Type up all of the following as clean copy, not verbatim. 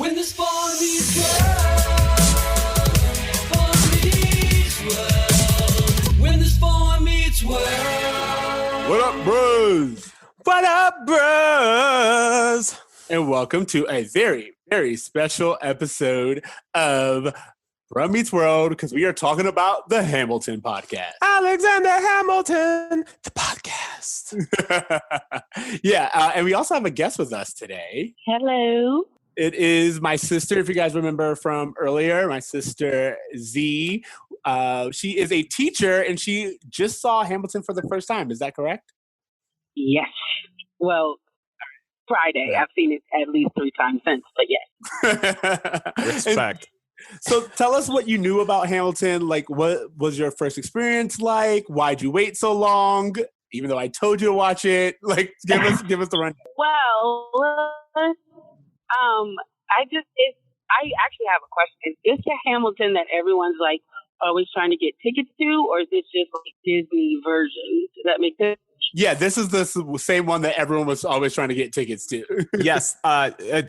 When the spawn meets world, spawn meets world. When the spawn meets world. What up, bros? What up, bros? And welcome to a very, very special episode of From Meets World, because we are talking about the Hamilton podcast. Alexander Hamilton, the podcast. And we also have a guest with us today. Hello. It is my sister, if you guys remember from earlier, my sister Z. She is a teacher, and she just saw Hamilton for the first time. Is that correct? Yes. Well, Friday. Yeah. I've seen it at least 3 times since, but yes. Respect. So tell us what you knew about Hamilton. Like, what was your first experience like? Why'd you wait so long? Even though I told you to watch it, like, give us the rundown. Well, I actually have a question. Is this the Hamilton that everyone's like always trying to get tickets to, or is this just like Disney version? Does that make sense? Yeah, this is the same one that everyone was always trying to get tickets to. Yes,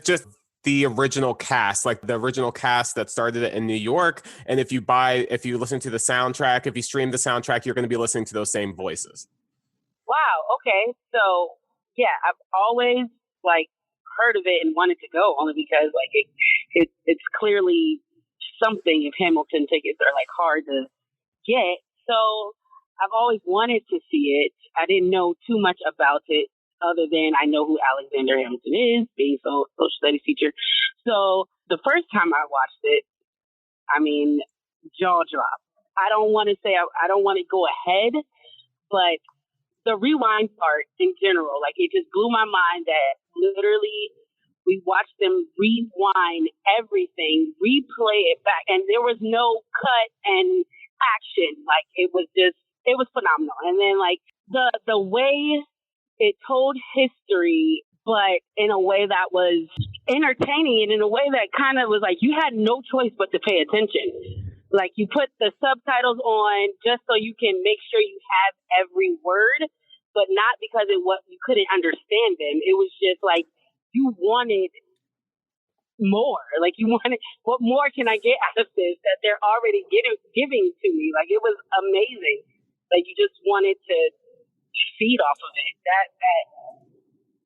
just the original cast, like the original cast that started it in New York. And if you listen to the soundtrack, if you stream the soundtrack, you're going to be listening to those same voices. Wow. Okay. So yeah, I've always like heard of it and wanted to go only because like it's clearly something. If Hamilton tickets are like hard to get, so I've always wanted to see it. I didn't know too much about it other than I know who Alexander Hamilton is, being a social studies teacher. So the first time I watched it, I mean, jaw drop. I don't want to say I don't want to go ahead, but the rewind part in general, like it just blew my mind that literally we watched them rewind everything, replay it back, and there was no cut and action. Like it was phenomenal. And then like the way it told history, but in a way that was entertaining and in a way that kind of was like you had no choice but to pay attention. Like you put the subtitles on just so you can make sure you have every word, but not because you couldn't understand them. It was just like you wanted more. Like you wanted, what more can I get out of this that they're already giving to me? Like it was amazing. Like you just wanted to feed off of it. That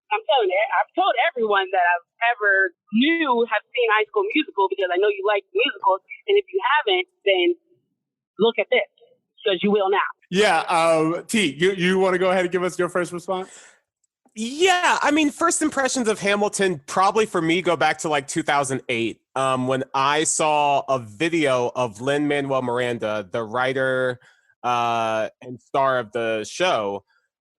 I'm telling you, I've told everyone that I've ever have seen High School Musical because I know you like musicals, and if you haven't, then look at this because you will now. Yeah, T, you want to go ahead and give us your first response? Yeah, I mean, first impressions of Hamilton probably for me go back to like 2008 when I saw a video of Lin-Manuel Miranda, the writer and star of the show,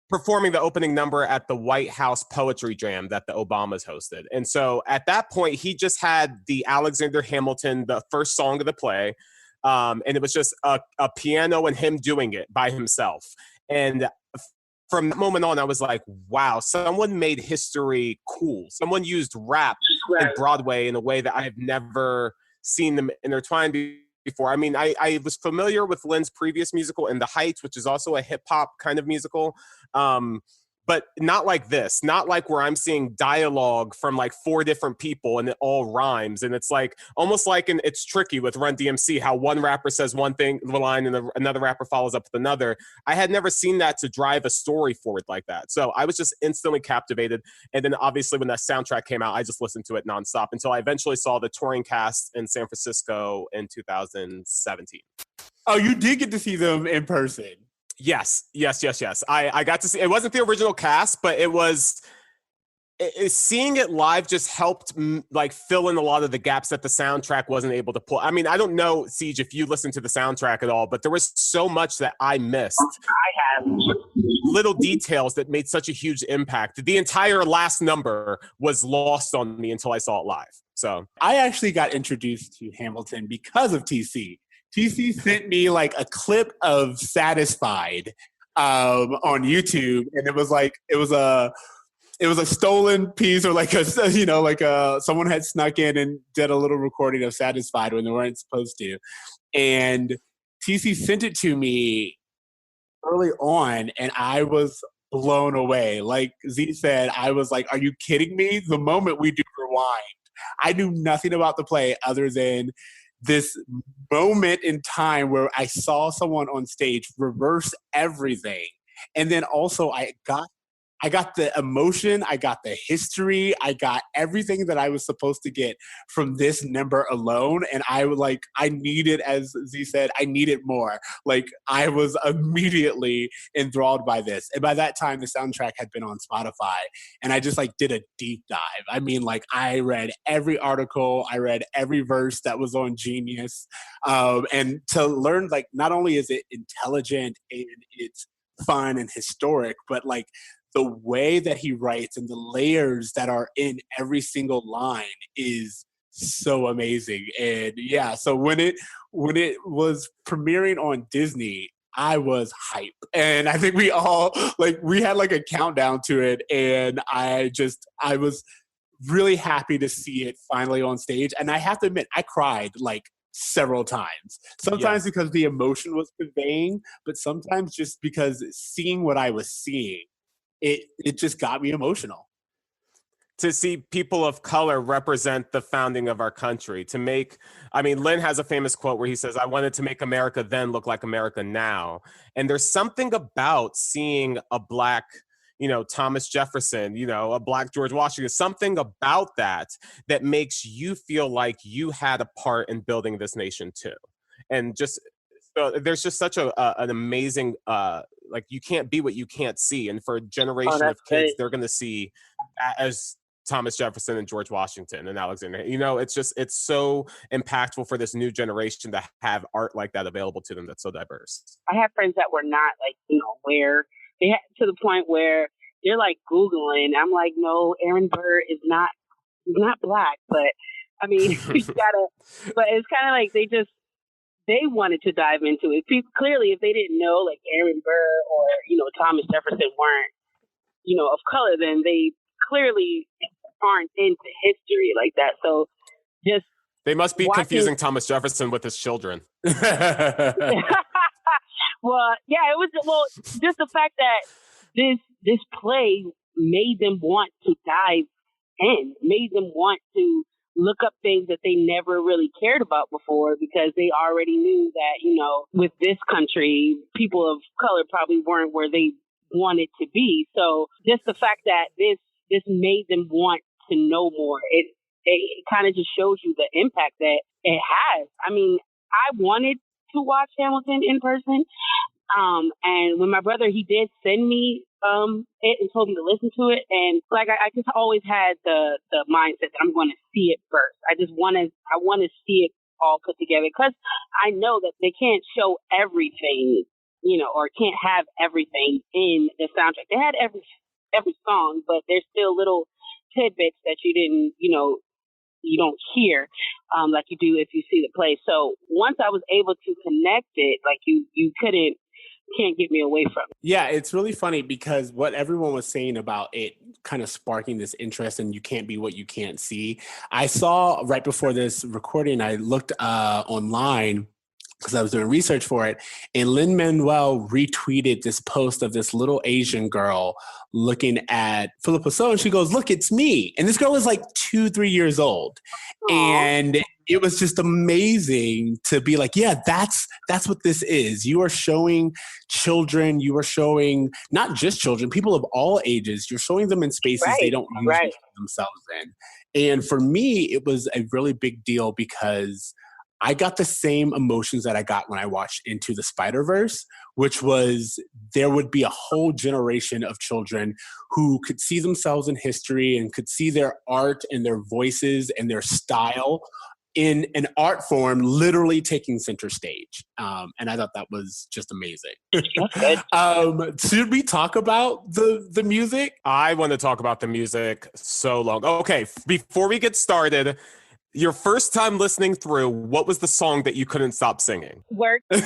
performing the opening number at the White House Poetry Jam that the Obamas hosted. And so at that point, he just had the Alexander Hamilton, the first song of the play, and it was just a piano and him doing it by himself. And from that moment on, I was like, wow, someone made history cool. Someone used rap and Broadway in a way that I've never seen them intertwined before. I mean, I was familiar with Lin's previous musical In the Heights, which is also a hip hop kind of musical. But not like this, not like where I'm seeing dialogue from like 4 different people and it all rhymes. And it's like almost like It's Tricky with Run DMC, how one rapper says one line and another rapper follows up with another. I had never seen that to drive a story forward like that. So I was just instantly captivated. And then obviously when that soundtrack came out, I just listened to it nonstop until I eventually saw the touring cast in San Francisco in 2017. Oh, you did get to see them in person. Yes. I got to see, it wasn't the original cast, but seeing it live just helped like fill in a lot of the gaps that the soundtrack wasn't able to pull. I mean, I don't know, Siege, if you listened to the soundtrack at all, but there was so much that I missed. I have Little details that made such a huge impact. The entire last number was lost on me until I saw it live. So I actually got introduced to Hamilton because of TC. TC sent me like a clip of Satisfied on YouTube, and it was a stolen piece, or like someone had snuck in and did a little recording of Satisfied when they weren't supposed to. And TC sent it to me early on, and I was blown away. Like Z said, I was like, are you kidding me? The moment we do Rewind, I knew nothing about the play other than this moment in time where I saw someone on stage reverse everything. And then also I got the emotion, I got the history, I got everything that I was supposed to get from this number alone. And I was like, I needed, as Z said, I needed more. Like I was immediately enthralled by this. And by that time, the soundtrack had been on Spotify. And I just like did a deep dive. I mean, like I read every article, I read every verse that was on Genius. And to learn, like, not only is it intelligent and it's fun and historic, but like the way that he writes and the layers that are in every single line is so amazing. And yeah, so when it was premiering on Disney, I was hype. And I think we all like we had like a countdown to it, and I was really happy to see it finally on stage. And I have to admit, I cried like several times. Sometimes because the emotion was conveying, but sometimes just because seeing what I was seeing, it just got me emotional. To see people of color represent the founding of our country, to make, I mean, Lin has a famous quote where he says, I wanted to make America then look like America now. And there's something about seeing a Black, Thomas Jefferson, a Black George Washington, something about that makes you feel like you had a part in building this nation too. And just, so there's just such an amazing, like you can't be what you can't see. And for a generation of kids, they're going to see as Thomas Jefferson and George Washington and Alexander. It's so impactful for this new generation to have art like that available to them that's so diverse. I have friends that were not like, where they had to the point where they're like Googling. I'm like, no, Aaron Burr is not Black, but I mean, but it's kind of like they wanted to dive into it. Clearly, if they didn't know like Aaron Burr or, Thomas Jefferson weren't, of color, then they clearly aren't into history like that. So just they must be confusing Thomas Jefferson with his children. Well, yeah, it was just the fact that this play made them want to dive in, made them want to look up things that they never really cared about before, because they already knew that, with this country, people of color probably weren't where they wanted to be. So just the fact that this made them want to know more, it kind of just shows you the impact that it has. I mean, I wanted to watch Hamilton in person. And when my brother, he did send me it and told me to listen to it. And like, I just always had the mindset that I'm going to see it first. I want to see it all put together, because I know that they can't show everything, or can't have everything in the soundtrack. They had every song, but there's still little tidbits that you didn't, you don't hear like you do if you see the play. So once I was able to connect it, like you can't get me away from it. Yeah, it's really funny because what everyone was saying about it kind of sparking this interest in you can't be what you can't see. I saw right before this recording, I looked online because I was doing research for it, and Lin-Manuel retweeted this post of this little Asian girl looking at Philip Pousseau, and she goes, "Look, it's me." And this girl is like 2-3 years old. Aww. And it was just amazing to be like, yeah, that's what this is. You are showing children, you are showing not just children, people of all ages, you're showing them in spaces they don't usually put themselves in. And for me, it was a really big deal because I got the same emotions that I got when I watched Into the Spider-Verse, which was there would be a whole generation of children who could see themselves in history and could see their art and their voices and their style in an art form literally taking center stage. And I thought that was just amazing. Should we talk about the music? I want to talk about the music so long. Okay, before we get started, your first time listening through, what was the song that you couldn't stop singing? Work. I'm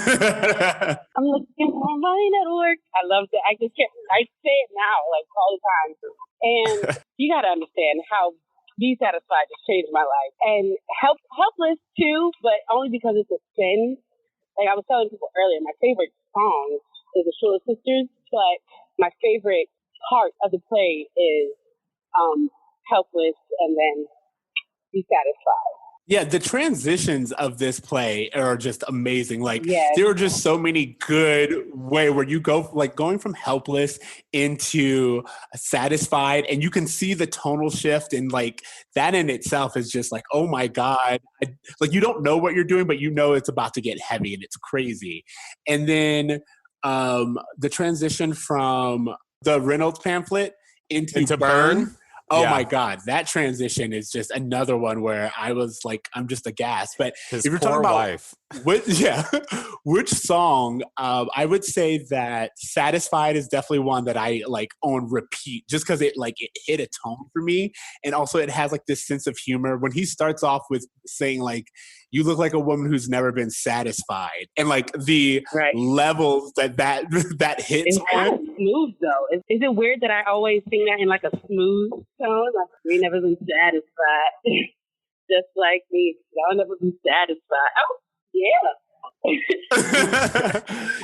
looking for mine at work. I loved it. I say it now, like all the time. And you got to understand how Be Satisfied just changed my life. And Helpless too, but only because it's a spin. Like I was telling people earlier, my favorite song is the Shula Sisters, but my favorite part of the play is Helpless, and then be satisfied. Yeah, the transitions of this play are just amazing. Like Yes. there are just so many good way where you go like going from helpless into satisfied, and you can see the tonal shift, and like that in itself is just like, oh my God. Like you don't know what you're doing, but you know it's about to get heavy and it's crazy. And then the transition from the Reynolds pamphlet into Burn. Oh Yeah. my God, that transition is just another one where I was like, I'm just aghast. But His if you're poor talking about wife. which song, I would say that "Satisfied" is definitely one that I like on repeat, just because it hit a tone for me, and also it has like this sense of humor when he starts off with saying like, "You look like a woman who's never been satisfied," and like the Right. levels that hits It's kind of smooth though. Is it weird that I always sing that in like a smooth tone? Like, we never been satisfied. Just like me. I'll never be satisfied. Oh, yeah.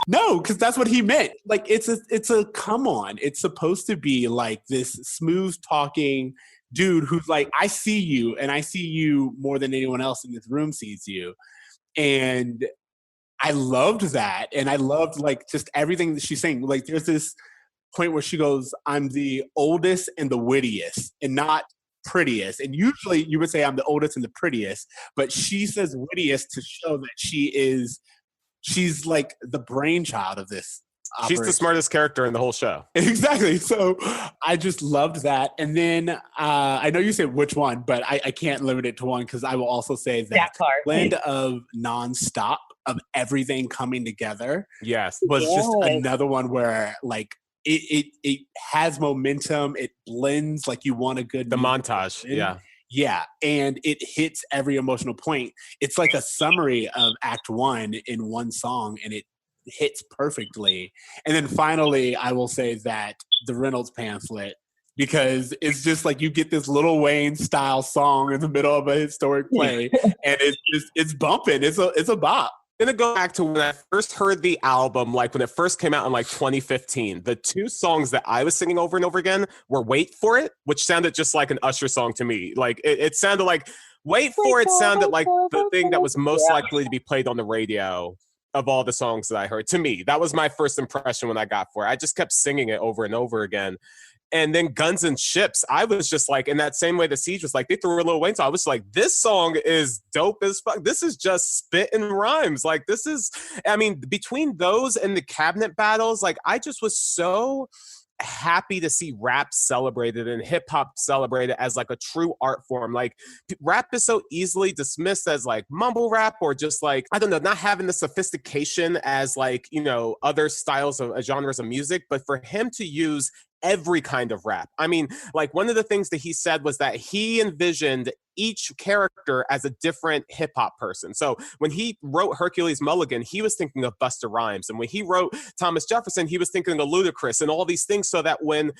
No, because that's what he meant. Like it's a come on. It's supposed to be like this smooth talking dude who's like, I see you, and I see you more than anyone else in this room sees you. And I loved that. And I loved like just everything that she's saying. Like there's this point where she goes, I'm the oldest and the wittiest, and not prettiest. And usually you would say I'm the oldest and the prettiest, but she says wittiest to show that she's like the brainchild of this She's the operation. smartest character in the whole show. Exactly. So I just loved that. And then I know you said which one, but I can't limit it to one, because I will also say that part. blend of nonstop of everything coming together Yes. was just Yes. another one where like it has momentum. It blends like you want a good The musical montage. blend. Yeah. Yeah, and it hits every emotional point. It's like a summary of Act One in one song, and it hits perfectly. And then finally, I will say that the Reynolds pamphlet, because it's just like you get this Lil Wayne style song in the middle of a historic play, and it's bumping. It's a bop. I'm gonna go back to when I first heard the album, like when it first came out in like 2015. The two songs that I was singing over and over again were "Wait for It," which sounded just like an Usher song to me. Like it sounded like "Wait for It" sounded like the thing that was most likely to be played on the radio of all the songs that I heard. To me, that was my first impression when I got for it. I just kept singing it over and over again. And then Guns and Ships, I was just like, in that same way the Siege was like, they threw a Lil Wayne song. I was like, this song is dope as fuck. This is just spit and rhymes. Like, this is, I mean, between those and the cabinet battles, like, I just was so happy to see rap celebrated and hip hop celebrated as like a true art form. Like rap is so easily dismissed as like mumble rap, or just like, I don't know, not having the sophistication as like, you know, other styles of genres of music. But for him to use every kind of rap. I mean, like one of the things that he said was that he envisioned each character as a different hip hop person. So when he wrote Hercules Mulligan, he was thinking of Busta Rhymes. And when he wrote Thomas Jefferson, he was thinking of Ludacris and all these things, so that when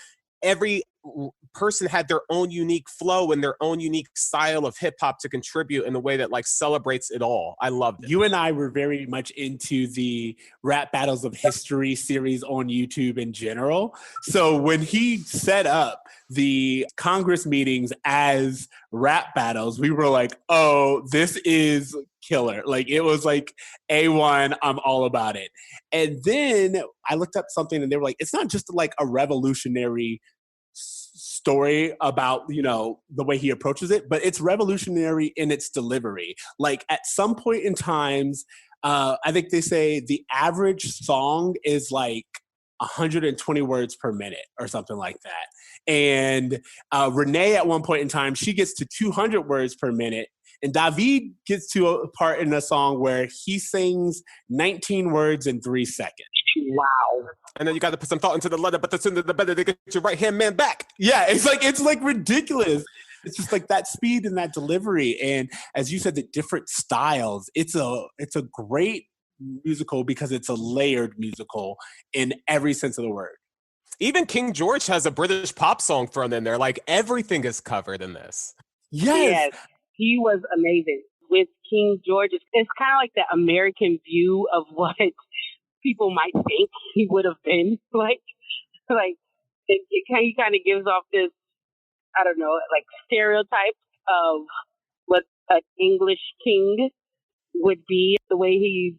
every person had their own unique flow and their own unique style of hip hop to contribute in a way that like celebrates it all. I loved it. You and I were very much into the Rap Battles of History series on YouTube in general. So when he set up the Congress meetings as rap battles, we were like, oh, this is killer. Like it was like A1, I'm all about it. And then I looked up something and they were like, it's not just like a revolutionary story about, you know, the way he approaches it, but it's revolutionary in its delivery. Like at some point in times, I think they say the average song is like 120 words per minute or something like that. And Renee at one point in time, she gets to 200 words per minute. And David gets to a part in a song where he sings 19 words in 3 seconds. Wow. And then you got to put some thought into the letter, but the sooner the better to get your right hand man back. Yeah, it's like ridiculous. It's just like that speed and that delivery. And as you said, the different styles. It's a great musical because it's a layered musical in every sense of the word. Even King George has a British pop song thrown in there. Like everything is covered in this. Yes. He was amazing. With King George, it's kind of like the American view of what people might think he would have been like he kind of gives off this, I don't know, like stereotype of an English king would be, the way he,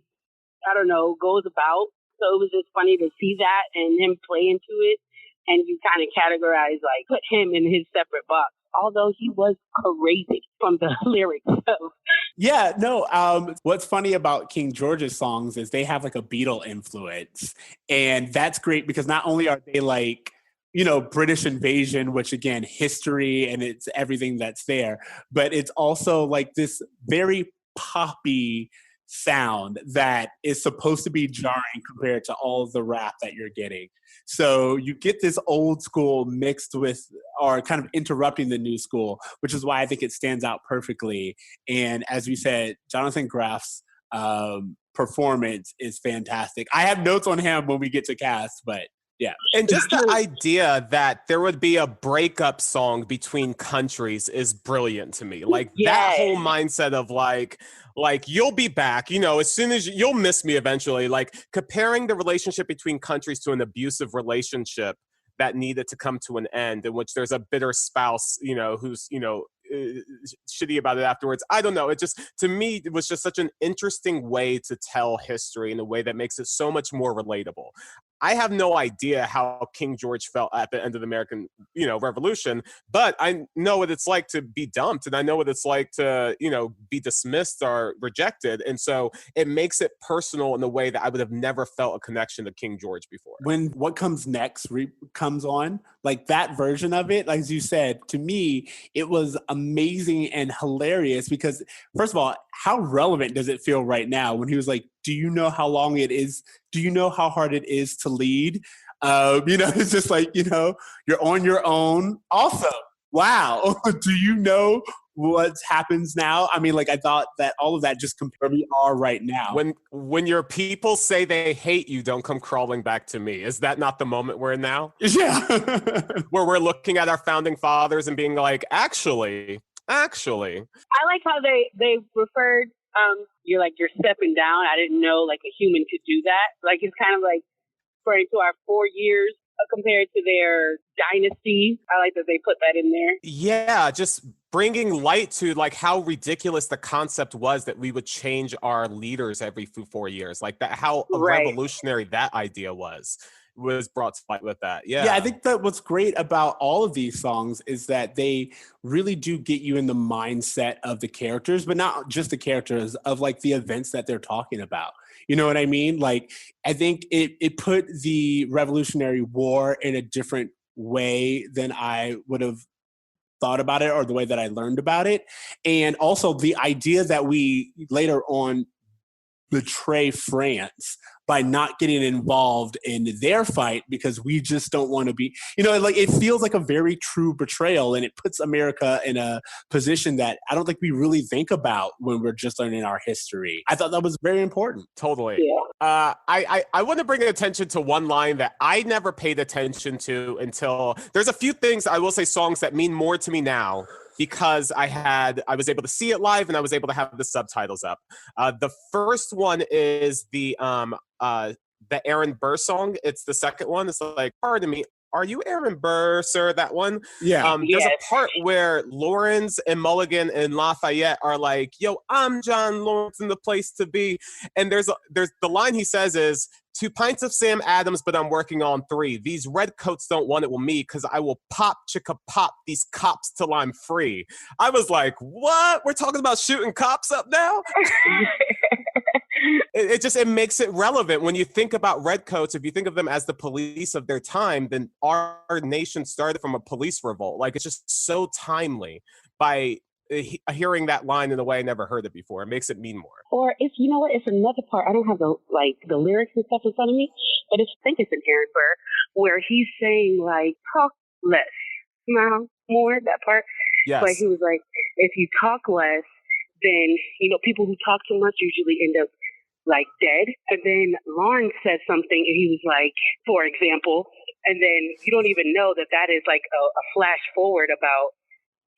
I don't know, goes about. So it was just funny to see that and him play into it. And you kind of categorize, like, put him in his separate box, although he was crazy from the lyrics. So. Yeah, no. What's funny about King George's songs is they have like a Beatle influence, and that's great because not only are they like, you know, British invasion, which again, history and it's everything that's there, but it's also like this very poppy sound that is supposed to be jarring compared to all of the rap that you're getting. So you get this old school mixed with, or kind of interrupting the new school, which is why I think it stands out perfectly. And as we said, Jonathan Graff's performance is fantastic. I have notes on him when we get to cast, but yeah. And just the idea that there would be a breakup song between countries is brilliant to me. Like that whole mindset of like you'll be back, you know, as soon as you'll miss me eventually, like comparing the relationship between countries to an abusive relationship that needed to come to an end, in which there's a bitter spouse, you know, who's, you know, shitty about it afterwards. I don't know. It just, to me, it was just such an interesting way to tell history in a way that makes it so much more relatable. I have no idea how King George felt at the end of the American, you know, Revolution, but I know what it's like to be dumped, and I know what it's like to, you know, be dismissed or rejected. And so it makes it personal in a way that I would have never felt a connection to King George before. When What Comes Next comes on, like that version of it, like as you said, to me, it was amazing and hilarious because, first of all, how relevant does it feel right now when he was like, do you know how long it is? Do you know how hard it is to lead? You know, it's just like, you know, you're on your own. Also, wow. Do you know what happens now? I mean, like, I thought that all of that just compared we are right now. When your people say they hate you, don't come crawling back to me. Is that not the moment we're in now? Yeah. Where we're looking at our founding fathers and being like, actually. I like how they referred, you're stepping down. I didn't know like a human could do that. Like it's kind of like referring to our 4 years compared to their dynasty. I like that they put that in there. Yeah, just bringing light to like how ridiculous the concept was that we would change our leaders every 4 years. Like that, how revolutionary that idea was brought to light with that. Yeah, I think that what's great about all of these songs is that they really do get you in the mindset of the characters, but not just the characters, of like the events that they're talking about. You know what I mean? Like, I think it put the Revolutionary War in a different way than I would have thought about it or the way that I learned about it. And also the idea that we later on betray France by not getting involved in their fight because we just don't want to be, you know, like it feels like a very true betrayal, and it puts America in a position that I don't think we really think about when we're just learning our history. I thought that was very important. Totally. Yeah. I want to bring attention to one line that I never paid attention to until there's a few things I will say, songs that mean more to me now because I was able to see it live and I was able to have the subtitles up. The first one is the Aaron Burr song. It's the second one. It's like, pardon me, are you Aaron Burr, sir? That one? Yeah. There's a part where Lawrence and Mulligan and Lafayette are like, yo, I'm John Lawrence in the place to be. And there's the line he says is, 2 pints of Sam Adams, but I'm working on 3. These redcoats don't want it with me because I will pop, chicka pop these cops till I'm free. I was like, what? We're talking about shooting cops up now? It makes it relevant when you think about redcoats. If you think of them as the police of their time, then our nation started from a police revolt. Like, it's just so timely by hearing that line in a way I never heard it before. It makes it mean more. Or if you know what, it's another part. I don't have the lyrics and stuff in front of me, but I think it's in Aaron Burr where he's saying like, talk less, smile more. That part. Yes. But he was like, if you talk less, then you know people who talk too much usually end up like dead. And then Lawrence said something, and he was like, for example, and then you don't even know that is like a flash forward about.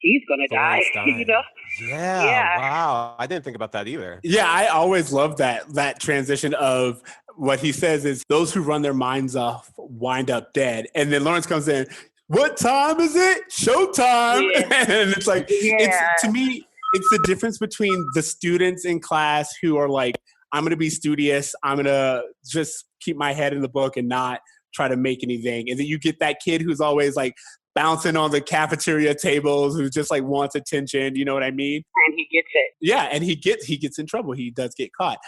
He's gonna die, you know? Yeah. Wow. I didn't think about that either. Yeah, I always love that transition of what he says is those who run their minds off wind up dead. And then Lawrence comes in, what time is it? Showtime. Yeah. And it's like, it's, to me, it's the difference between the students in class who are like, I'm going to be studious. I'm going to just keep my head in the book and not try to make anything. And then you get that kid who's always like bouncing on the cafeteria tables, who just like wants attention. You know what I mean? And he gets it. Yeah, and he gets in trouble. He does get caught.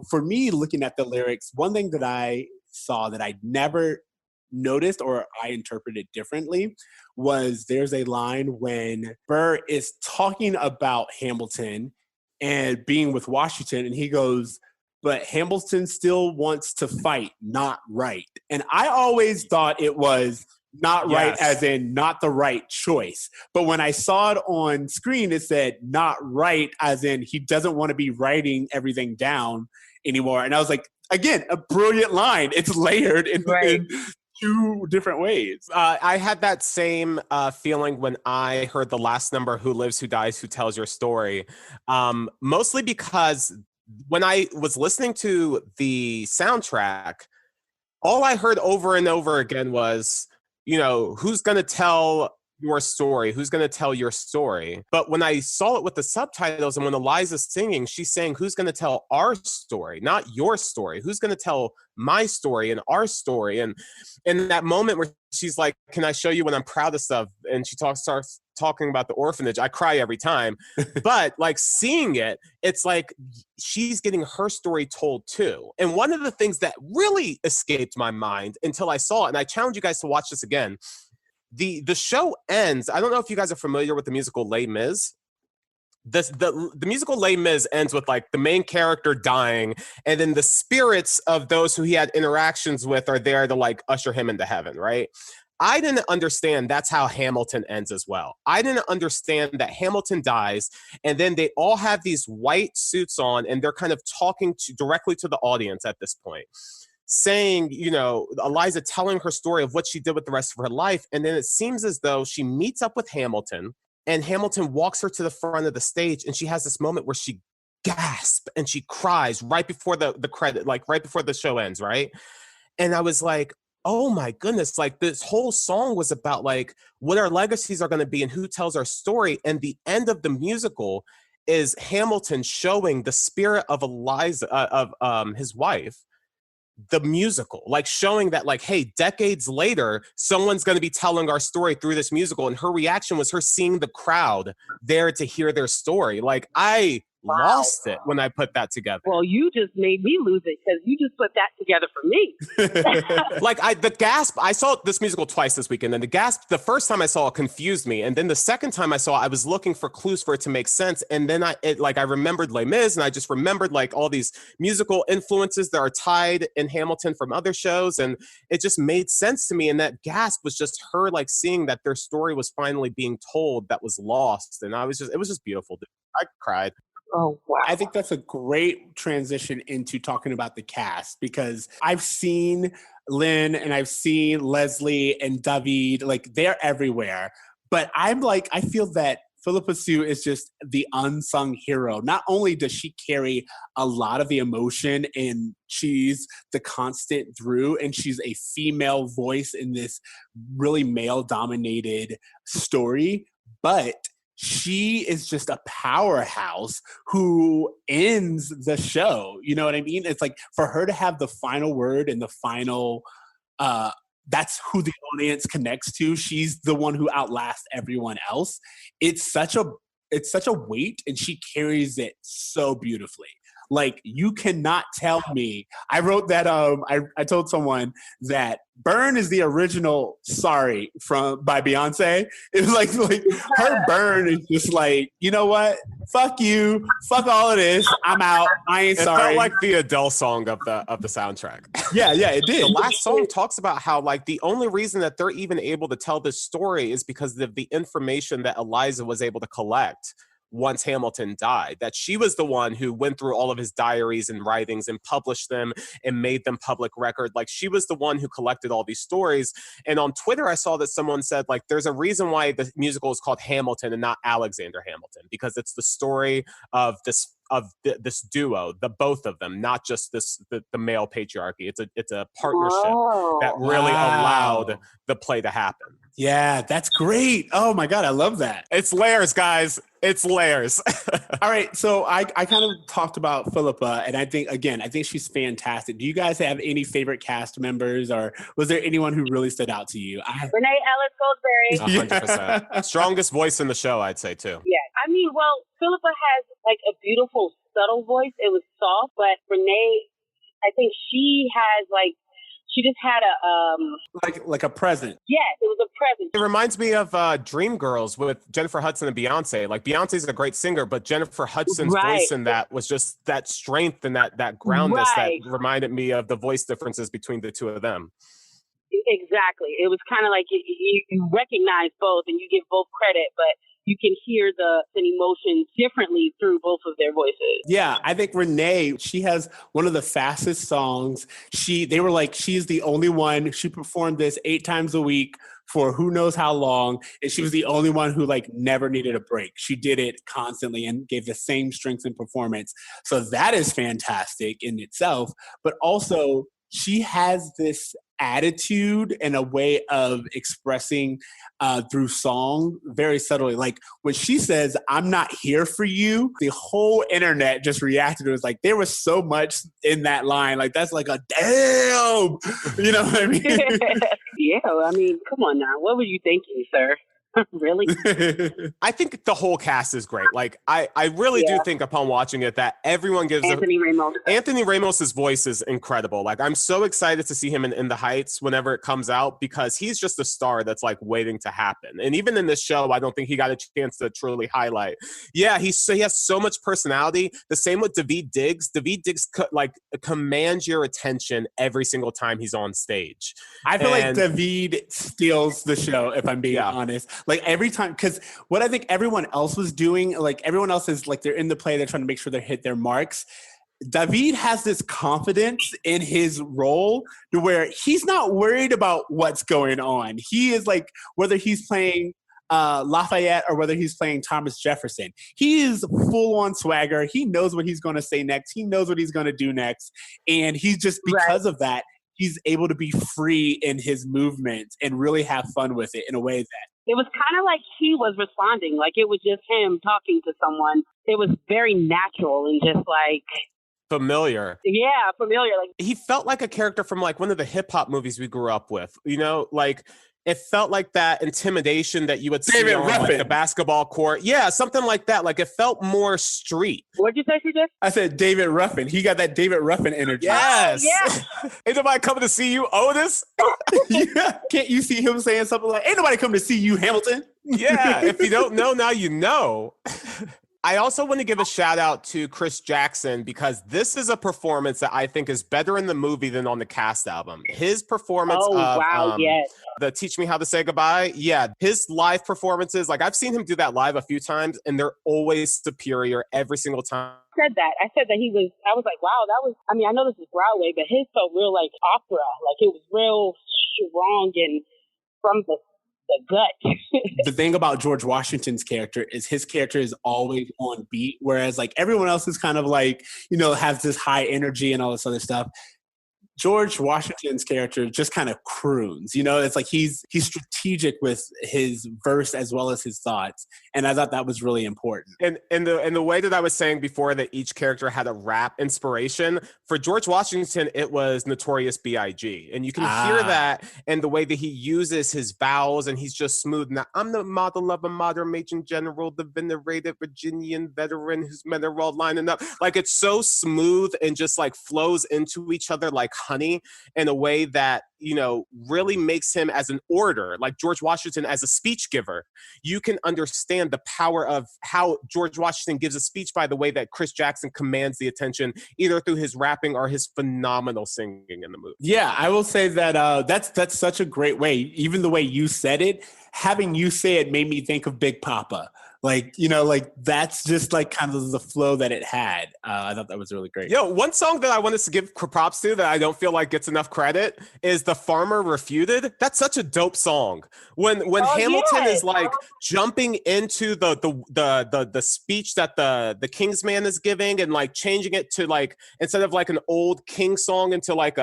For me, looking at the lyrics, one thing that I saw that I never noticed or I interpreted differently was there's a line when Burr is talking about Hamilton and being with Washington, and he goes, but Hamilton still wants to fight, not right. And I always thought it was not right Yes. as in not the right choice. But when I saw it on screen, it said not right as in he doesn't want to be writing everything down anymore. And I was like, again, a brilliant line. It's layered in, Right. in two different ways. I had that same feeling when I heard the last number, Who Lives, Who Dies, Who Tells Your Story, mostly because when I was listening to the soundtrack, all I heard over and over again was, you know, who's going to tell your story? Who's going to tell your story? But when I saw it with the subtitles and when Eliza's singing, she's saying, who's going to tell our story, not your story? Who's going to tell my story and our story? And in that moment where she's like, can I show you what I'm proudest of? And she starts talking about the orphanage. I cry every time. But like seeing it, it's like she's getting her story told too. And one of the things that really escaped my mind until I saw it, and I challenge you guys to watch this again, the show ends. I don't know if you guys are familiar with the musical Les Mis. The musical Les Mis ends with like the main character dying, and then the spirits of those who he had interactions with are there to like usher him into heaven, right? I didn't understand that's how Hamilton ends as well. I didn't understand that Hamilton dies, and then they all have these white suits on, and they're kind of talking directly to the audience at this point, saying, you know, Eliza telling her story of what she did with the rest of her life. And then it seems as though she meets up with Hamilton, and Hamilton walks her to the front of the stage, and she has this moment where she gasps and she cries right before the credit, like right before the show ends, right? And I was like, oh my goodness, like this whole song was about like what our legacies are going to be and who tells our story. And the end of the musical is Hamilton showing the spirit of Eliza, of his wife, the musical, like showing that like, hey, decades later, someone's going to be telling our story through this musical. And her reaction was her seeing the crowd there to hear their story. Like I lost it when I put that together. Well, you just made me lose it because you just put that together for me. Like the gasp, I saw this musical twice this weekend, and the gasp, the first time I saw it confused me, and then the second time I saw it, I was looking for clues for it to make sense, and then I remembered Les Mis, and I just remembered like all these musical influences that are tied in Hamilton from other shows, and it just made sense to me. And that gasp was just her like seeing that their story was finally being told that was lost, and it was just beautiful. I cried. Oh, wow. I think that's a great transition into talking about the cast, because I've seen Lynn and I've seen Leslie and David, like they're everywhere. But I'm like, I feel that Philippa Sue is just the unsung hero. Not only does she carry a lot of the emotion and she's the constant through, and she's a female voice in this really male dominated story, but she is just a powerhouse who ends the show. You know what I mean? It's like for her to have the final word and the final, that's who the audience connects to. She's the one who outlasts everyone else. It's such a weight, and she carries it so beautifully. Like you cannot tell me. I wrote that. I told someone that "Burn" is the original "Sorry" by Beyonce. It was like her "Burn" is just like, you know what? Fuck you. Fuck all of this. I'm out. I ain't It sorry. felt like the Adele song of the soundtrack. yeah, it did. The last song talks about how like the only reason that they're even able to tell this story is because of the information that Eliza was able to collect once Hamilton died, that she was the one who went through all of his diaries and writings and published them and made them public record. Like she was the one who collected all these stories. And on Twitter, I saw that someone said like, there's a reason why the musical is called Hamilton and not Alexander Hamilton, because it's the story of this this duo, the both of them, not just the male patriarchy. It's a partnership that really allowed the play to happen. Yeah, that's great. Oh my God, I love that. It's layers, guys. It's layers. All right, so I kind of talked about Philippa, and I think she's fantastic. Do you guys have any favorite cast members, or was there anyone who really stood out to you? Renee Ellis Goldsberry. 100%. Strongest voice in the show, I'd say, too. Yeah. I mean, well, Philippa has like a beautiful, subtle voice. It was soft, but Renee, I think she has she just had a like a present. Yes, it was a present. It reminds me of Dreamgirls with Jennifer Hudson and Beyonce. Like, Beyonce's a great singer, but Jennifer Hudson's voice in that was just that strength and that groundness that reminded me of the voice differences between the two of them. Exactly. It was kind of like you recognize both and you give both credit, but you can hear the emotions differently through both of their voices. Yeah, I think Renee, she has one of the fastest songs. They were like, she's the only one. She performed this 8 times a week for who knows how long, and she was the only one who like never needed a break. She did it constantly and gave the same strength and performance. So that is fantastic in itself, but also she has this attitude and a way of expressing through song very subtly. Like when she says, "I'm not here for you," the whole internet just reacted. It was like there was so much in that line. Like that's like a damn, you know what I mean? Yeah, I mean, come on now. What were you thinking, sir? Really? I think the whole cast is great. Like I really do think upon watching it that everyone gives Anthony Ramos. Anthony Ramos's voice is incredible. Like I'm so excited to see him in The Heights whenever it comes out, because he's just a star that's like waiting to happen. And even in this show, I don't think he got a chance to truly highlight. Yeah, he has so much personality. The same with Daveed Diggs. Daveed Diggs commands your attention every single time he's on stage. I feel like Daveed steals the show, if I'm being honest. Like every time, because what I think everyone else was doing, like everyone else is like they're in the play, they're trying to make sure they hit their marks. Daveed has this confidence in his role to where he's not worried about what's going on. He is like, whether he's playing Lafayette or whether he's playing Thomas Jefferson, he is full on swagger. He knows what he's going to say next. He knows what he's going to do next. And he's just, because of that, he's able to be free in his movements and really have fun with it in a way that it was kind of like he was responding, like it was just him talking to someone. It was very natural and just like familiar. Yeah, familiar. Like he felt like a character from like one of the hip hop movies we grew up with. You know, like it felt like that intimidation that you would see on like the basketball court. Yeah, something like that. Like it felt more street. What'd you say, CJ? I said David Ruffin. He got that David Ruffin energy. Yes. Oh, yeah. Ain't nobody coming to see you, Otis? Yeah. Can't you see him saying something like, "Ain't nobody coming to see you, Hamilton"? Yeah. If you don't know, now you know. I also want to give a shout out to Chris Jackson, because this is a performance that I think is better in the movie than on the cast album. His performance of the Teach Me How to Say Goodbye. Yeah, his live performances, like I've seen him do that live a few times and they're always superior every single time. I said that I was like, wow, that was, I mean, I know this is Broadway, but his felt real like opera. Like it was real strong and from the gut. The thing about George Washington's character is his character is always on beat, whereas like everyone else is kind of like, you know, has this high energy and all this other stuff. George Washington's character just kind of croons, you know, it's like he's strategic with his verse as well as his thoughts. And I thought that was really important. And the way that I was saying before that each character had a rap inspiration, for George Washington, it was Notorious B.I.G. And you can hear that in the way that he uses his vowels, and he's just smooth. Now, I'm the model of a modern Major General, the venerated Virginian veteran whose men are all lining up. Like it's so smooth and just like flows into each other like honey in a way that, you know, really makes him as an orator, like George Washington as a speech giver. You can understand the power of how George Washington gives a speech by the way that Chris Jackson commands the attention, either through his rapping or his phenomenal singing in the movie. Yeah, I will say that that's such a great way. Even the way you said it, having you say it made me think of Big Papa. Like, you know, like that's just like kind of the flow that it had. I thought that was really great. Yo, one song that I wanted to give props to that I don't feel like gets enough credit is "The Farmer Refuted." That's such a dope song. When Hamilton yes. is like jumping into the speech that the King's Man is giving and like changing it to like instead of like an old King song into like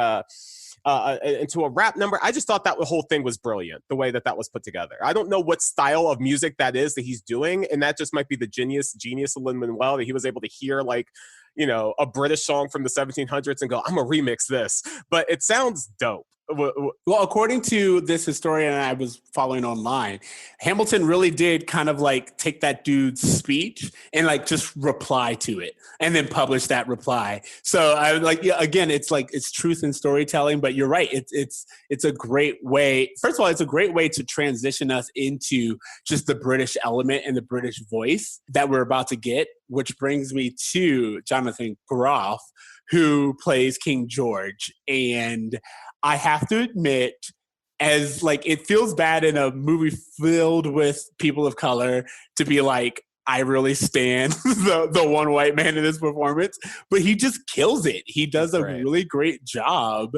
into a rap number. I just thought that the whole thing was brilliant, the way that that was put together. I don't know what style of music that is that he's doing, and that just might be the genius of Lin-Manuel, that he was able to hear like, you know, a British song from the 1700s and go, I'm gonna remix this. But it sounds dope. Well, according to this historian I was following online, Hamilton really did kind of like take that dude's speech and like just reply to it and then publish that reply. So I like, yeah, again, it's like it's truth in storytelling, but you're right. It's a great way. First of all, it's a great way to transition us into just the British element and the British voice that we're about to get, which brings me to Jonathan Groff, who plays King George. And I have to admit, as like it feels bad in a movie filled with people of color to be like, I really stand the one white man in this performance, but he just kills it. He does a really great job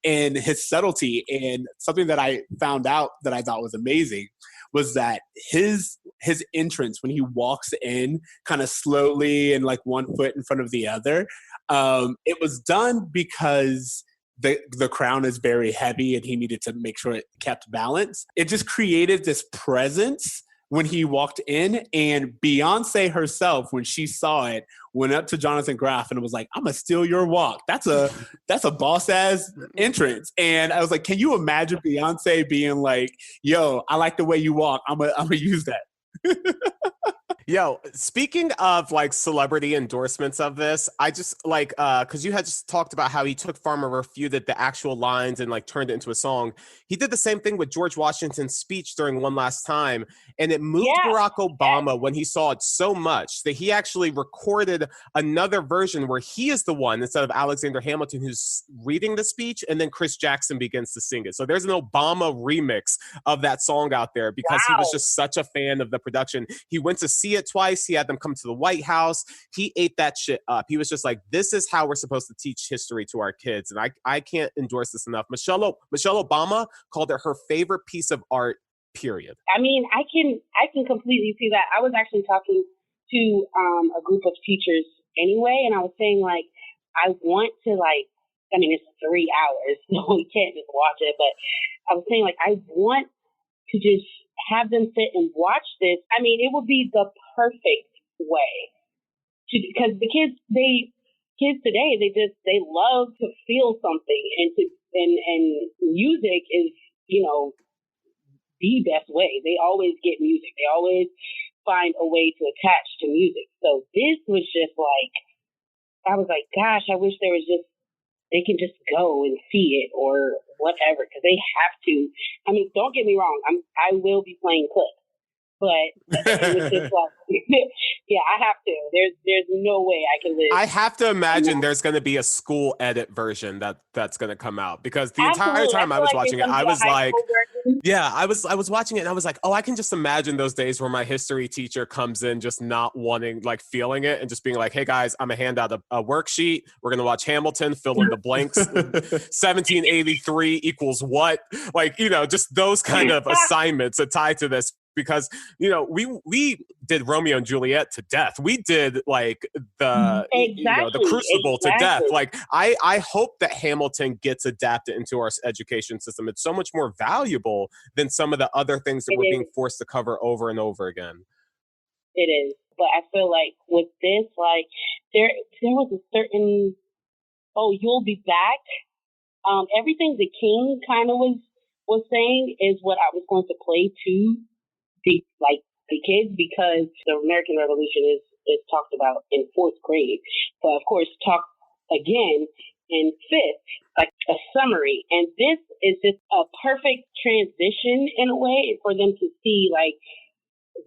in his subtlety. And something that I found out that I thought was amazing was that his entrance when he walks in kind of slowly and like one foot in front of the other, it was done because the crown is very heavy and he needed to make sure it kept balance. It just created this presence when he walked in, and Beyonce herself, when she saw it, went up to Jonathan Groff and was like, I'm gonna steal your walk. That's a boss ass entrance. And I was like, can you imagine Beyonce being like, yo, I like the way you walk. I'm gonna use that. Yo, speaking of like celebrity endorsements of this, I just like because you had just talked about how he took Farmer Refuted, the actual lines, and like turned it into a song. He did the same thing with George Washington's speech during One Last Time, and it moved Barack Obama when he saw it so much that he actually recorded another version where he is the one instead of Alexander Hamilton who's reading the speech, and then Chris Jackson begins to sing it. So there's an Obama remix of that song out there because he was just such a fan of the production. He went to see it twice. He had them come to the White House. He ate that shit up. He was just like, this is how we're supposed to teach history to our kids. And I can't endorse this enough. Michelle Obama called it her favorite piece of art, period. I mean, I can completely see that. I was actually talking to a group of teachers anyway, and I was saying, like, I want to, like, I mean, it's 3 hours, so we can't just watch it, but I was saying, like, I want to just have them sit and watch this. I mean, it would be the perfect way to, because the kids today, they love to feel something, and music is, you know, the best way. They always get music. They always find a way to attach to music. So this was just like, I was like, gosh, I wish there was just, they can just go and see it or whatever, because they have to. I mean, don't get me wrong. I will be playing clips, but it was just like, yeah, I have to. There's no way I can live. I have to imagine there's going to be a school edit version that's going to come out, because the entire time I was watching it, I was like, yeah, I was watching it and I was like, oh, I can just imagine those days where my history teacher comes in just not wanting, like feeling it and just being like, hey guys, I'm gonna hand out a worksheet. We're going to watch Hamilton, fill in the blanks. 1783 equals what? Like, you know, just those kind of assignments that tie to this. Because, you know, we did Romeo and Juliet to death. We did like the the Crucible to death. Like I hope that Hamilton gets adapted into our education system. It's so much more valuable than some of the other things that we're being forced to cover over and over again. It is, but I feel like with this, like there was a certain, you'll be back. Everything the King kind of was saying is what I was going to play to the kids, because the American Revolution is talked about in 4th grade, but of course talked again in 5th, like a summary. And this is just a perfect transition in a way for them to see like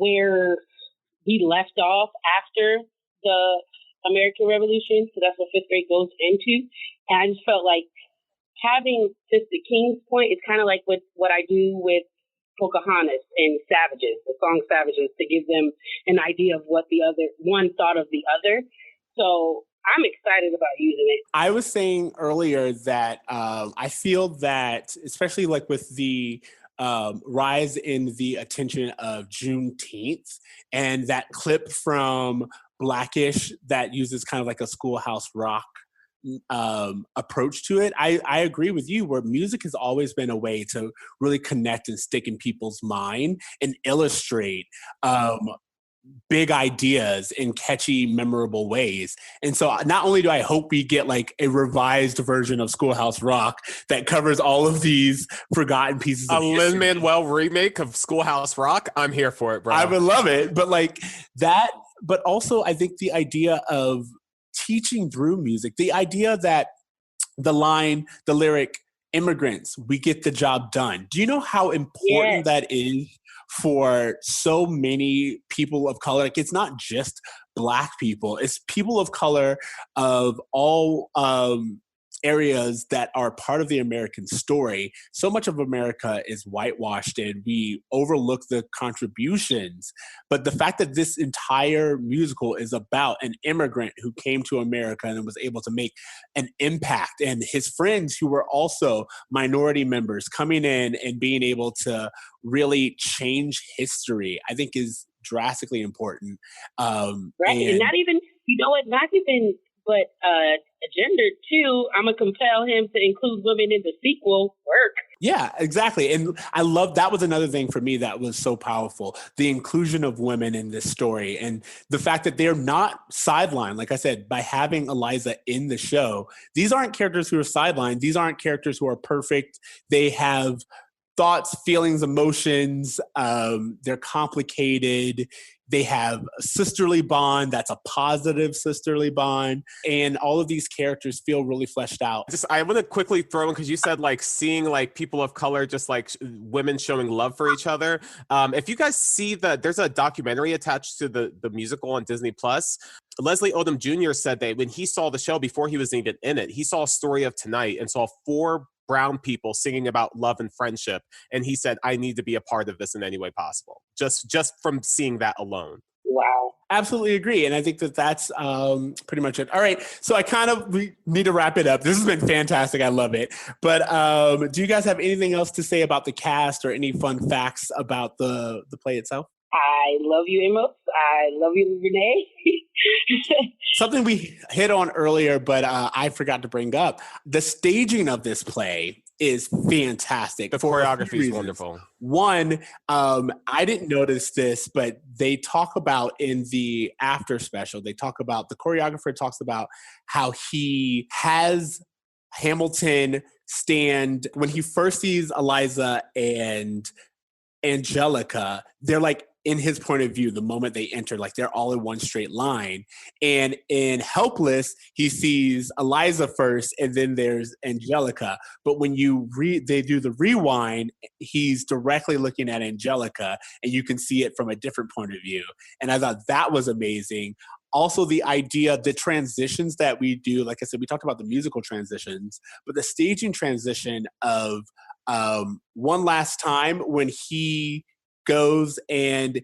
where we left off after the American Revolution. So that's what 5th grade goes into. And I just felt like having just the King's point is kind of like what I do with Pocahontas and Savages, the song Savages, to give them an idea of what the other one thought of the other. So I'm excited about using it. I was saying earlier that I feel that, especially like with the rise in the attention of Juneteenth and that clip from Blackish that uses kind of like a Schoolhouse Rock approach to it, I agree with you, where music has always been a way to really connect and stick in people's mind and illustrate big ideas in catchy, memorable ways. And so not only do I hope we get like a revised version of Schoolhouse Rock that covers all of these forgotten pieces of A Lin-Manuel remake of Schoolhouse Rock, I'm here for it, bro. I would love it. But like that, but also I think the idea of teaching through music, the idea that the lyric, immigrants, we get the job done. Do you know how important that is for so many people of color? Like, it's not just Black people, it's people of color of all areas that are part of the American story. So much of America is whitewashed and we overlook the contributions. But the fact that this entire musical is about an immigrant who came to America and was able to make an impact, and his friends who were also minority members coming in and being able to really change history, I think is drastically important. Right. And not even, not even, but gendered too. I'm going to compel him to include women in the sequel work. Yeah, exactly. And I love, that was another thing for me that was so powerful, the inclusion of women in this story and the fact that they're not sidelined. Like I said, by having Eliza in the show, these aren't characters who are sidelined. These aren't characters who are perfect. They have thoughts, feelings, emotions. They're complicated. They have a sisterly bond that's a positive sisterly bond. And all of these characters feel really fleshed out. I want to quickly throw in, because you said like seeing like people of color, just like women showing love for each other. If you guys see there's a documentary attached to the musical on Disney Plus. Leslie Odom Jr. said that when he saw the show, before he was even in it, he saw A Story of Tonight and saw 4 brown people singing about love and friendship. And he said, I need to be a part of this in any way possible. Just from seeing that alone. Wow. Absolutely agree. And I think that that's pretty much it. All right. So we need to wrap it up. This has been fantastic. I love it. But do you guys have anything else to say about the cast or any fun facts about the play itself? I love you, Amos. I love you, Renee. Something we hit on earlier, but I forgot to bring up. The staging of this play is fantastic. The choreography is wonderful. One, I didn't notice this, but they talk about in the after special, the choreographer talks about how he has Hamilton stand, when he first sees Eliza and Angelica, they're like in his point of view, the moment they enter, like they're all in one straight line. And in Helpless, he sees Eliza first and then there's Angelica. But when they do the rewind, he's directly looking at Angelica and you can see it from a different point of view. And I thought that was amazing. Also, the idea, the transitions that we do, like I said, we talked about the musical transitions, but the staging transition of One Last Time, when he goes and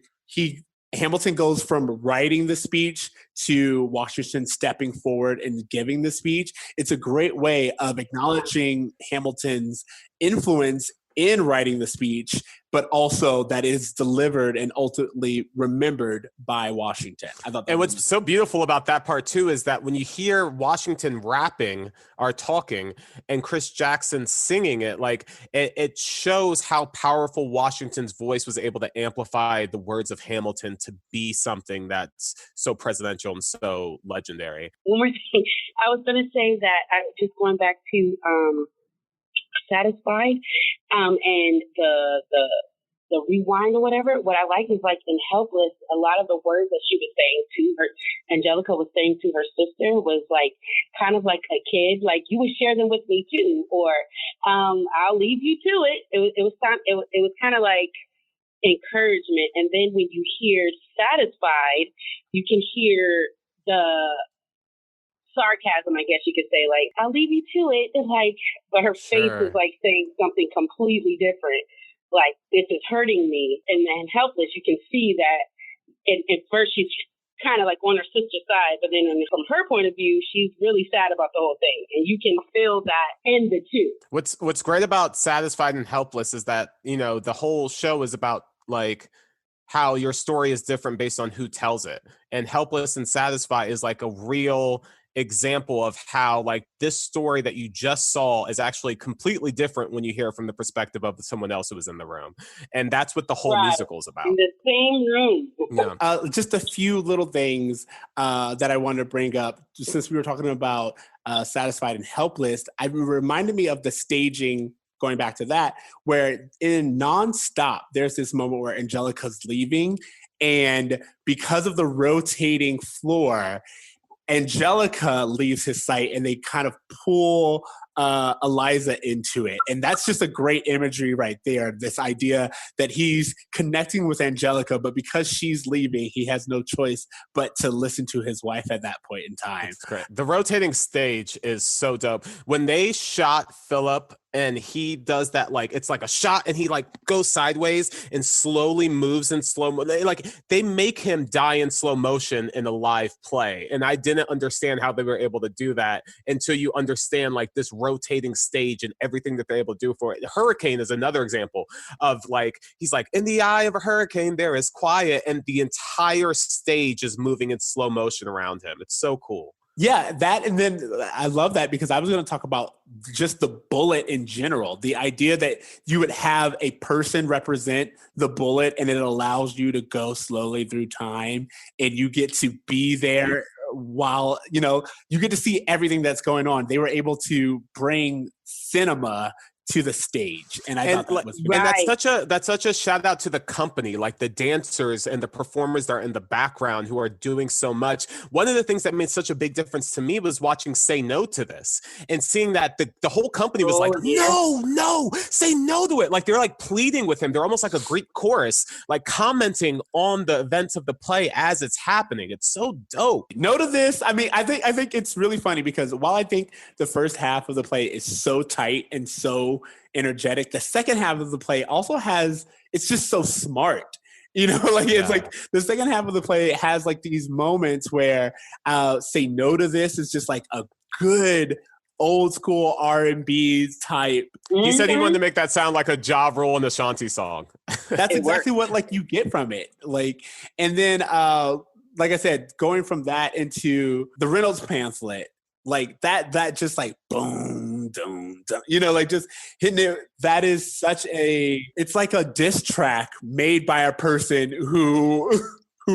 Hamilton goes from writing the speech to Washington stepping forward and giving the speech. It's a great way of acknowledging Hamilton's influence in writing the speech, but also that is delivered and ultimately remembered by Washington. I thought that and what's so beautiful about that part too is that when you hear Washington rapping or talking and Chris Jackson singing it, like it shows how powerful Washington's voice was able to amplify the words of Hamilton to be something that's so presidential and so legendary. One more thing, I was going to say that just going back to Satisfied and the rewind or whatever. What I like is like in Helpless, a lot of the words that she was saying to her, Angelica was saying to her sister, was like kind of like a kid, like you would share them with me too, or I'll leave you to it. It was kind of like encouragement. And then when you hear Satisfied, you can hear the sarcasm, I guess you could say, like, I'll leave you to it. It's like, but her face is like saying something completely different. like, this is hurting me. And then Helpless, you can see that at first she's kind of like on her sister's side, but then from her point of view, she's really sad about the whole thing. And you can feel that in the two. What's great about Satisfied and Helpless is that, you know, the whole show is about like how your story is different based on who tells it. And Helpless and Satisfied is like a real example of how like this story that you just saw is actually completely different when you hear it from the perspective of someone else who was in the room. And that's what the whole Right. musical is about. In the same room. Yeah. Just a few little things that I wanted to bring up since we were talking about Satisfied and Helpless. It reminded me of the staging, going back to that, where in Nonstop, there's this moment where Angelica's leaving, and because of the rotating floor, Angelica leaves his sight and they kind of pull Eliza into it. And that's just a great imagery right there. This idea that he's connecting with Angelica, but because she's leaving, he has no choice but to listen to his wife at that point in time. It's great. The rotating stage is so dope. When they shot Philip and he does that, like, it's like a shot and he like goes sideways and slowly moves in slow motion. Like they make him die in slow motion in a live play. And I didn't understand how they were able to do that until you understand like this rotating stage and everything that they're able to do for it. Hurricane is another example of like, he's like, in the eye of a hurricane, there is quiet. And the entire stage is moving in slow motion around him. It's so cool. Yeah, that, and then I love that because I was going to talk about just the bullet in general. The idea that you would have a person represent the bullet and it allows you to go slowly through time and you get to be there while, you know, you get to see everything that's going on. They were able to bring cinema to the stage, and I thought that was and that's such a shout out to the company, like the dancers and the performers that are in the background who are doing so much. One of the things that made such a big difference to me was watching Say No to This and seeing that the whole company was like, no, say no to it. Like they're like pleading with him. They're almost like a Greek chorus, like commenting on the events of the play as it's happening. It's so dope. No to this. I mean, I think it's really funny because while I think the first half of the play is so tight and so energetic, the second half of the play also it's just so smart. You know, like it's like the second half of the play has like these moments where Say No to This is just like a good old school R&B type. He said he wanted to make that sound like a Ja Rule and Ashanti song. That's exactly what like you get from it. Like, and then like I said, going from that into the Reynolds pamphlet, like that just like boom, boom, boom, you know, like just hitting it. That is it's like a diss track made by a person who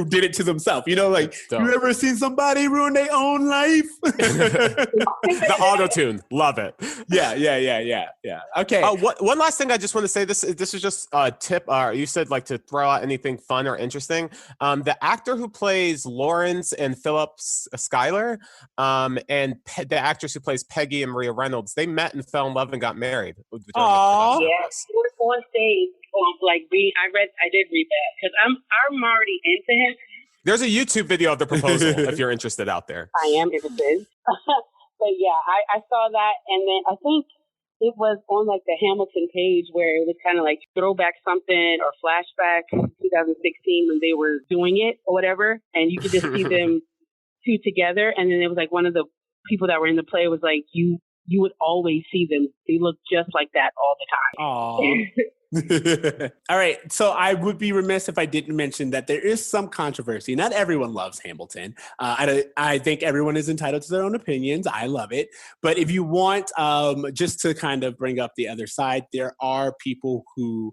did it to themselves. You know, like, you ever seen somebody ruin their own life? The auto-tune. Love it. Yeah. Okay. One last thing I just want to say. This is just a tip. You said like to throw out anything fun or interesting. The actor who plays Lawrence and Philip Schuyler, and the actress who plays Peggy and Maria Reynolds, they met and fell in love and got married. Aww. Yes, he was on stage. I did read that because I'm already into him. There's a YouTube video of the proposal if you're interested out there. I am interested. But yeah, I saw that, and then I think it was on like the Hamilton page where it was kind of like throwback something or flashback 2016 when they were doing it or whatever, and you could just see them two together, and then it was like one of the people that were in the play was like you would always see them. They look just like that all the time. Aww. All right. So I would be remiss if I didn't mention that there is some controversy. Not everyone loves Hamilton. I think everyone is entitled to their own opinions. I love it. But if you want, just to kind of bring up the other side, there are people who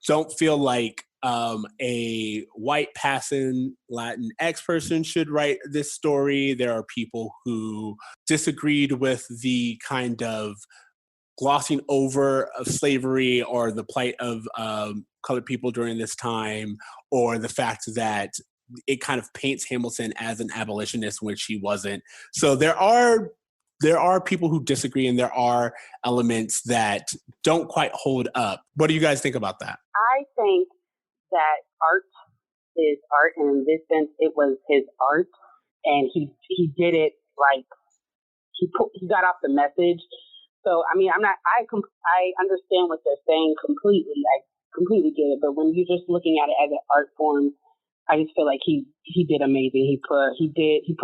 don't feel like a white passing Latinx person should write this story. There are people who disagreed with the kind of glossing over of slavery or the plight of colored people during this time, or the fact that it kind of paints Hamilton as an abolitionist, which he wasn't. So there are people who disagree, and there are elements that don't quite hold up. What do you guys think about that? I think that art is art, and in this sense, it was his art, and he did it like he got off the message. So I mean, I understand what they're saying completely. I completely get it. But when you're just looking at it as an art form, I just feel like he did amazing. He put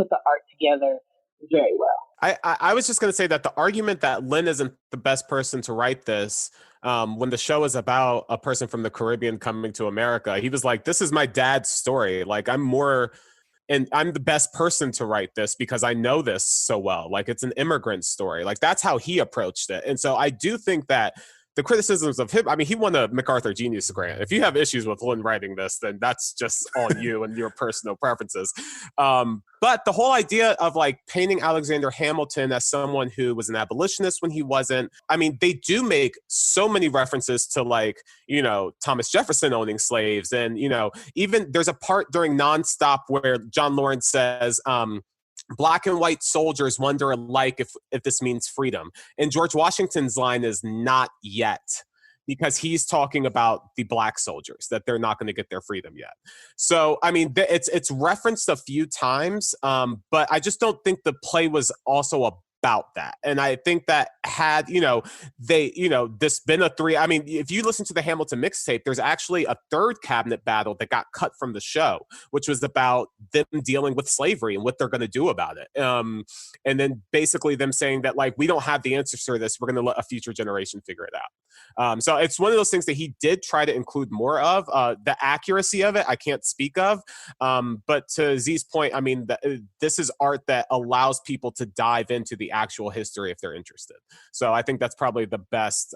the art together very well. I was just going to say that the argument that Lin isn't the best person to write this, when the show is about a person from the Caribbean coming to America, he was like, this is my dad's story. Like, I'm the best person to write this because I know this so well. Like, it's an immigrant story. Like, that's how he approached it. And so I do think that the criticisms of him, I mean, he won a MacArthur Genius Grant. If you have issues with Lin writing this, then that's just on you and your personal preferences. But the whole idea of like painting Alexander Hamilton as someone who was an abolitionist when he wasn't, I mean, they do make so many references to like, you know, Thomas Jefferson owning slaves. And, you know, even there's a part during Nonstop where John Lawrence says, Black and white soldiers wonder alike if this means freedom. And George Washington's line is not yet, because he's talking about the Black soldiers, that they're not going to get their freedom yet. So, I mean, it's referenced a few times, but I just don't think the play was also about that. And I think that had, you know, this been I mean, if you listen to the Hamilton mixtape, there's actually a third cabinet battle that got cut from the show, which was about them dealing with slavery and what they're going to do about it. And then basically them saying that, like, we don't have the answers to this. We're going to let a future generation figure it out. So it's one of those things that he did try to include more of. The accuracy of it, I can't speak of. But to Z's point, I mean, this is art that allows people to dive into the actual history if they're interested. So I think that's probably the best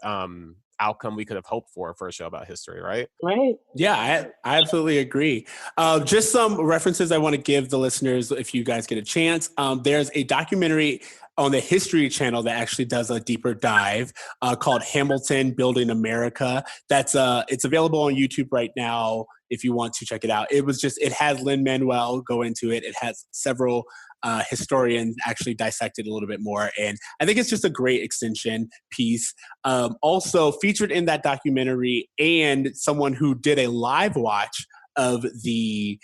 outcome we could have hoped for a show about history, right? Right. Yeah, I absolutely agree. Just some references I want to give the listeners if you guys get a chance. There's a documentary on the History Channel that actually does a deeper dive called Hamilton Building America. It's available on YouTube right now if you want to check it out. It has Lin-Manuel go into it. It has several historians actually dissect it a little bit more. And I think it's just a great extension piece. Also featured in that documentary, and someone who did a live watch of the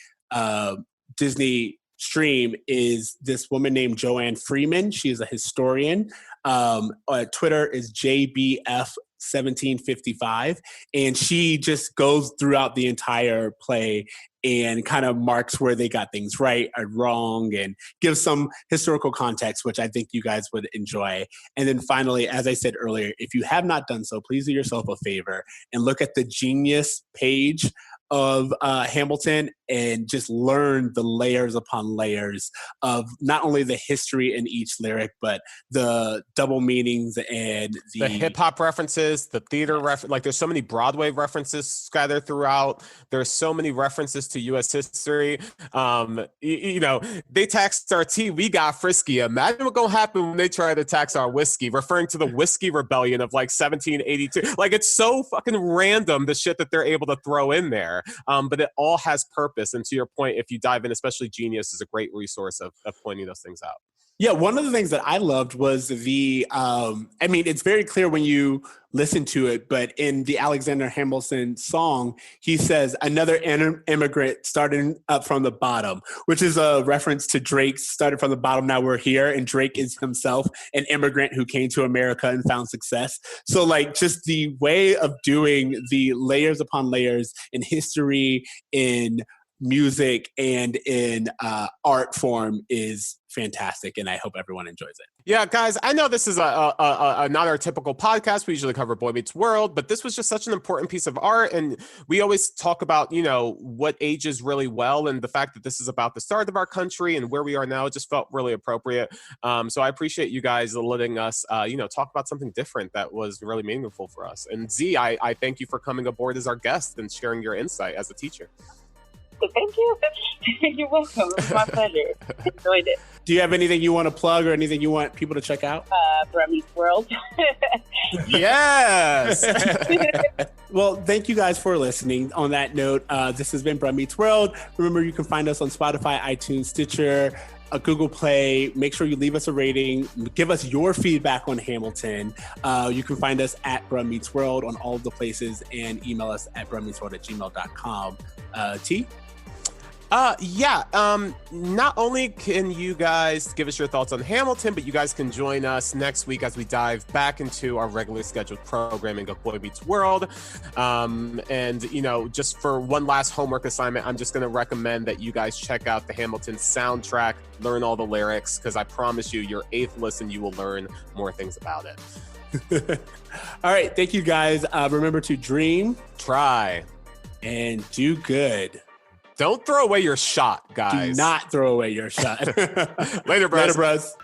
Disney stream, is this woman named Joanne Freeman. She is a historian. Twitter is JBF1755. And she just goes throughout the entire play and kind of marks where they got things right or wrong and gives some historical context, which I think you guys would enjoy. And then finally, as I said earlier, if you have not done so, please do yourself a favor and look at the Genius page of Hamilton and just learn the layers upon layers of not only the history in each lyric, but the double meanings and the hip hop references, the theater reference. Like, there's so many Broadway references scattered throughout. There's so many references to U.S. history. You know, they taxed our tea, we got frisky. Imagine what's gonna happen when they try to tax our whiskey, referring to the whiskey rebellion of like 1782. Like, it's so fucking random, the shit that they're able to throw in there. But it all has purpose. And to your point, if you dive in, especially Genius is a great resource of pointing those things out. Yeah, one of the things that I loved was I mean, it's very clear when you listen to it, but in the Alexander Hamilton song, he says, another immigrant starting up from the bottom, which is a reference to Drake's Started from the Bottom, Now We're Here. And Drake is himself an immigrant who came to America and found success. So like, just the way of doing the layers upon layers in history, in music, and in art form is fantastic, and I hope everyone enjoys it. Yeah, guys, I know this is not our typical podcast. We usually cover Boy Meets World, but this was just such an important piece of art, and we always talk about, you know, what ages really well, and the fact that this is about the start of our country and where we are now, it just felt really appropriate. So I appreciate you guys letting us, you know, talk about something different that was really meaningful for us. And Z, I thank you for coming aboard as our guest and sharing your insight as a teacher. Thank you. You're welcome. It was my pleasure. Enjoyed it. Do you have anything you want to plug or anything you want people to check out? Bruh Meets World. Yes. Well, thank you guys for listening. On that note, this has been Bruh Meets World. Remember, you can find us on Spotify, iTunes, Stitcher, Google Play. Make sure you leave us a rating. Give us your feedback on Hamilton. You can find us at Bruh Meets World on all of the places, and email us at bruhmeetsworld@gmail.com. T? Yeah. Not only can you guys give us your thoughts on Hamilton, but you guys can join us next week as we dive back into our regularly scheduled programming of Boy Meets World. And, you know, just for one last homework assignment, I'm just going to recommend that you guys check out the Hamilton soundtrack, learn all the lyrics, because I promise you, your 8th listen, you will learn more things about it. All right. Thank you, guys. Remember to dream, Try. and do good. Don't throw away your shot, guys. Do not throw away your shot. Later, bros. Later, bros.